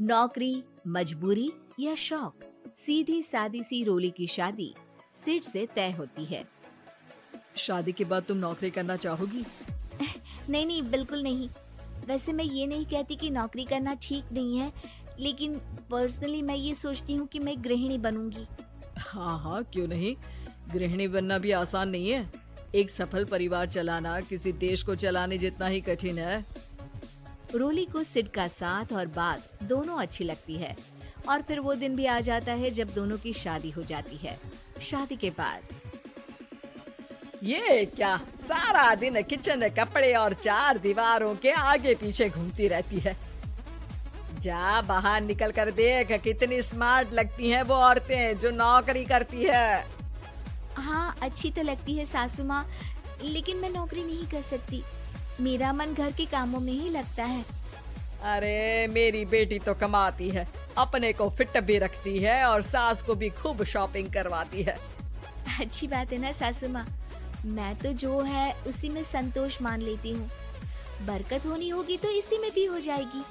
नौकरी, मजबूरी या शौक, सीधी सादी सी रोली की शादी सिड से तय होती है। शादी के बाद तुम नौकरी करना चाहोगी? नहीं नहीं, बिल्कुल नहीं। वैसे मैं ये नहीं कहती कि नौकरी करना ठीक नहीं है, लेकिन पर्सनली मैं ये सोचती हूँ कि मैं गृहिणी बनूंगी। हाँ हाँ, क्यों नहीं। गृहिणी बनना भी आसान नहीं है। एक सफल परिवार चलाना किसी देश को चलाने जितना ही कठिन है। रोली को सिड का साथ और बात दोनों अच्छी लगती है और फिर वो दिन भी आ जाता है जब दोनों की शादी हो जाती है। शादी के बाद ये क्या, सारा दिन किचन, कपड़े और चार दीवारों के आगे पीछे घूमती रहती है। जा बाहर निकल कर देख, कितनी स्मार्ट लगती हैं वो औरतें जो नौकरी करती है। हाँ, अच्छी तो लगती है सासू माँ, लेकिन मैं नौकरी नहीं कर सकती। मेरा मन घर के कामों में ही लगता है। अरे मेरी बेटी तो कमाती है, अपने को फिट भी रखती है और सास को भी खूब शॉपिंग करवाती है। अच्छी बात है ना सासू माँ, मैं तो जो है उसी में संतोष मान लेती हूँ। बरकत होनी होगी तो इसी में भी हो जाएगी।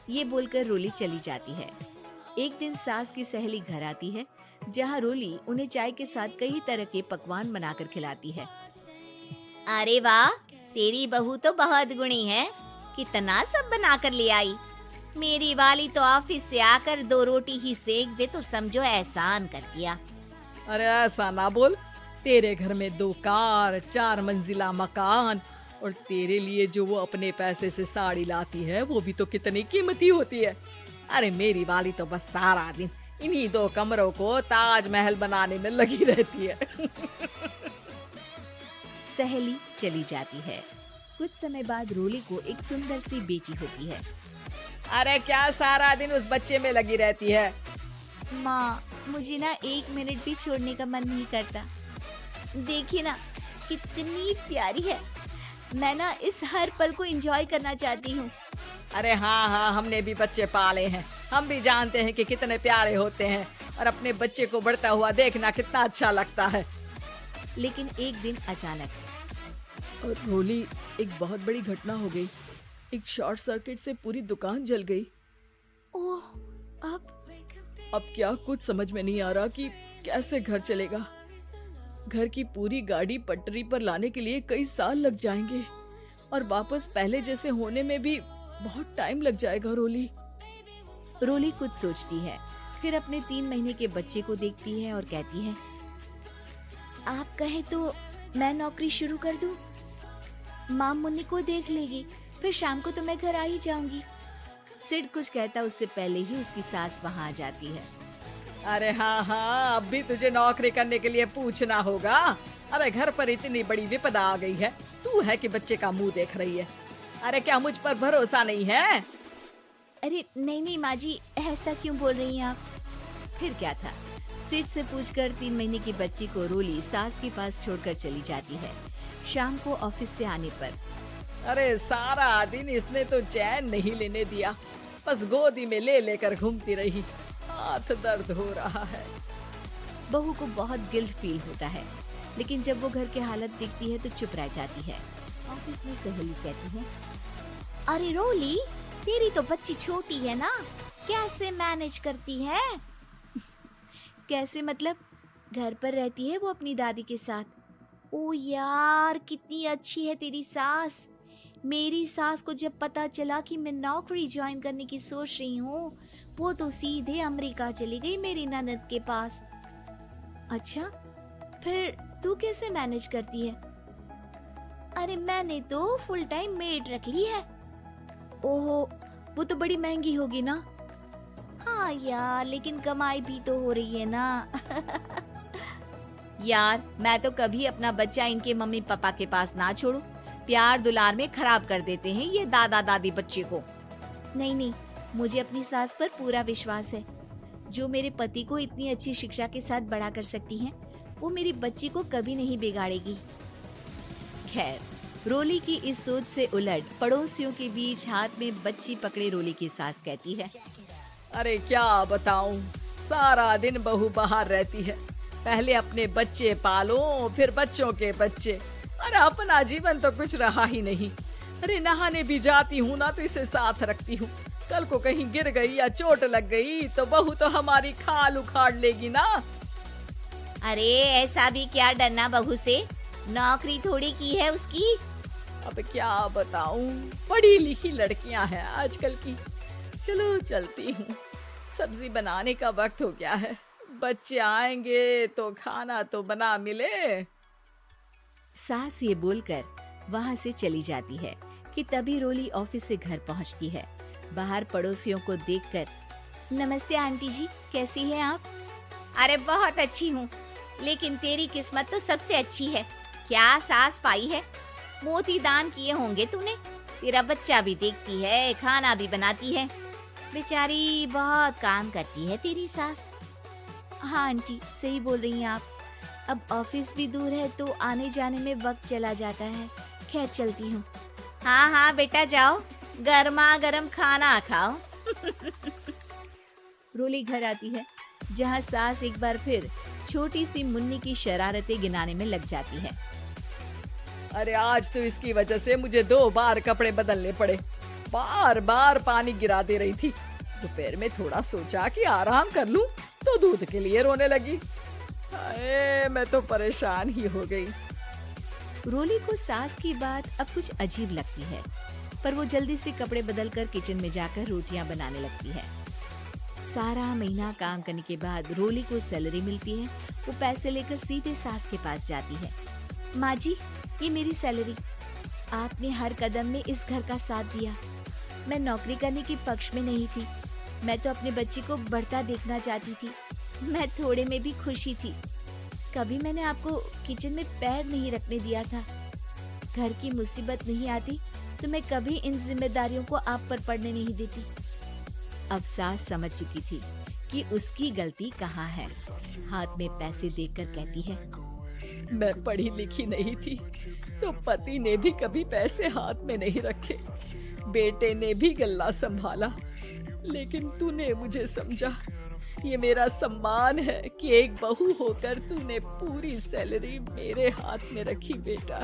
ये बोलकर रोली चली जाती है। एक दिन सास की सहेली घर आती है, जहाँ रोली उन्हें चाय के साथ कई तरह के पकवान बनाकर खिलाती है। अरे वाह, तेरी बहू तो बहुत गुणी है, कितना सब बनाकर ले आई। मेरी वाली तो ऑफिस से आकर 2 रोटी ही सेक दे तो समझो एहसान कर दिया। अरे ऐसा ना बोल, तेरे घर में 2 कार, 4 मंजिला मकान और तेरे लिए जो वो अपने पैसे से साड़ी लाती है वो भी तो कितनी कीमती होती है। अरे मेरी वाली तो बस सारा दिन इन्हीं 2 कमरों को ताजमहल बनाने में लगी रहती है। सहेली चली जाती है। कुछ समय बाद रोली को एक सुंदर सी बेटी होती है। अरे क्या सारा दिन उस बच्चे में लगी रहती है? माँ, मुझे ना 1 मिनट भी छोड़ने का मन नहीं करता। देखिए ना, कितनी प्यारी है। मैं ना इस हर पल को एंजॉय करना चाहती हूँ। अरे हाँ हाँ, हमने भी बच्चे पाले हैं, हम भी जानते हैं कि कितने प्यारे होते हैं और अपने बच्चे को बढ़ता हुआ देखना कितना अच्छा लगता है। लेकिन एक दिन अचानक और रोली, एक बहुत बड़ी घटना हो गई। एक शॉर्ट सर्किट से पूरी दुकान जल गई। ओह, अब क्या कुछ समझ में नहीं आ रहा कि कैसे घर चलेगा। घर की पूरी गाड़ी पटरी पर लाने के लिए कई साल लग जाएंगे और वापस पहले जैसे होने में भी बहुत टाइम लग जाएगा। रोली कुछ सोचती है, फिर अपने 3 महीने के बच्चे को देखती है और कहती है, आप कहें तो मैं नौकरी शुरू कर दूं? माँ मुन्नी को देख लेगी, फिर शाम को तो मैं घर आ ही जाऊंगी। सिड कुछ कहता उससे पहले ही उसकी सास वहाँ आ जाती है। अरे हाँ हाँ, अब भी तुझे नौकरी करने के लिए पूछना होगा। अरे घर पर इतनी बड़ी विपदा आ गई है, तू है कि बच्चे का मुंह देख रही है। अरे क्या मुझ पर भरोसा नहीं है? अरे नहीं नहीं माँ जी, ऐसा क्यों बोल रही हैं आप? फिर क्या था, सिड से पूछकर 3 महीने की बच्ची को रोली सास के पास छोड़कर चली जाती है। शाम को ऑफिस से आने पर अरे सारा दिन इसने तो चैन नहीं लेने दिया, बस गोदी में ले लेकर घूमती रही। हाथ दर्द हो रहा है। बहू को बहुत गिल्ट फील होता है, लेकिन जब वो घर की हालत देखती है तो चुप रह जाती है। ऑफिस में सहेली कहती है, अरे रोली, तेरी तो बच्ची छोटी है ना, कैसे मैनेज करती है? कैसे मतलब? घर पर रहती है वो अपनी दादी के साथ। ओ यार, कितनी अच्छी है तेरी सास। मेरी सास को जब पता चला कि मैं नौकरी ज्वाइन करने की सोच रही हूँ, वो तो सीधे अमेरिका चली गई मेरी ननद के पास। अच्छा, फिर तू कैसे मैनेज करती है? अरे मैंने तो फुल टाइम मेड रख ली है। ओहो, वो तो बड़ी महंगी होगी ना? हाँ यार, लेकिन कमाई भी तो हो रही है ना। यार, मैं तो कभी अपना बच्चा इनके मम्मी पापा के पास ना छोड़ू। प्यार दुलार में खराब कर देते हैं ये दादा दादी बच्चे को। नहीं नहीं, मुझे अपनी सास पर पूरा विश्वास है। जो मेरे पति को इतनी अच्छी शिक्षा के साथ बड़ा कर सकती हैं, वो मेरी बच्ची को कभी नहीं बिगाड़ेगी। खैर, रोली की इस सोच से उलट पड़ोसियों के बीच हाथ में बच्ची पकड़े रोली की सास कहती है, अरे क्या बताऊं, सारा दिन बहू बाहर रहती है। पहले अपने बच्चे पालो, फिर बच्चों के बच्चे। अरे अपना जीवन तो कुछ रहा ही नहीं। अरे नहाने भी जाती हूँ ना तो इसे साथ रखती हूँ, कल को कहीं गिर गई या चोट लग गई तो बहू तो हमारी खाल उखाड़ लेगी ना। अरे ऐसा भी क्या डरना बहू से, नौकरी थोड़ी की है उसकी। अब क्या बताऊं, पढ़ी लिखी लड़कियां हैं आजकल की। चलो चलती हूँ, सब्जी बनाने का वक्त हो गया है। बच्चे आएंगे तो खाना तो बना मिले। सास ये बोलकर वहाँ से चली जाती है कि तभी रोली ऑफिस से घर पहुँचती है। बाहर पड़ोसियों को देखकर, नमस्ते आंटी जी, कैसी हैं आप? अरे बहुत अच्छी हूँ, लेकिन तेरी किस्मत तो सबसे अच्छी है। क्या सास पाई है, मोती दान किए होंगे तूने। तेरा बच्चा भी देखती है, खाना भी बनाती है। बेचारी बहुत काम करती है तेरी सास। हाँ आंटी, सही बोल रही हैं आप। अब ऑफिस भी दूर है तो आने जाने में वक्त चला जाता है। खैर चलती हूँ। हाँ हाँ बेटा जाओ, गर्मा गर्म खाना खाओ। रोली घर आती है, जहाँ सास एक बार फिर छोटी सी मुन्नी की शरारतें गिनाने में लग जाती है। अरे आज तो इसकी वजह से मुझे 2 बार कपड़े बदलने पड़े। बार बार पानी गिरा दे रही थी। दोपहर में थोड़ा सोचा कि आराम कर लूं तो दूध के लिए रोने लगी। हाय, मैं तो परेशान ही हो गई। रोली को सास की बात अब कुछ अजीब लगती है, पर वो जल्दी से कपड़े बदलकर किचन में जाकर रोटियां बनाने लगती है। सारा महीना काम करने के बाद रोली को सैलरी मिलती है। वो पैसे लेकर सीधे सास के पास जाती है। माँ जी, ये मेरी सैलरी। आपने हर कदम में इस घर का साथ दिया। मैं नौकरी करने के पक्ष में नहीं थी, मैं तो अपने बच्चे को बढ़ता देखना चाहती थी। मैं थोड़े में भी खुशी थी। कभी मैंने आपको किचन में पैर नहीं रखने दिया था। घर की मुसीबत नहीं आती तो मैं कभी इन जिम्मेदारियों को आप पर पड़ने नहीं देती। अब सास समझ चुकी थी कि उसकी गलती कहाँ है। हाथ में पैसे देकर कहती है, मैं पढ़ी लिखी नहीं थी तो पति ने भी कभी पैसे हाथ में नहीं रखे, बेटे ने भी गल्ला संभाला, लेकिन तूने मुझे समझा। ये मेरा सम्मान है कि एक बहू होकर तूने पूरी सैलरी मेरे हाथ में रखी बेटा।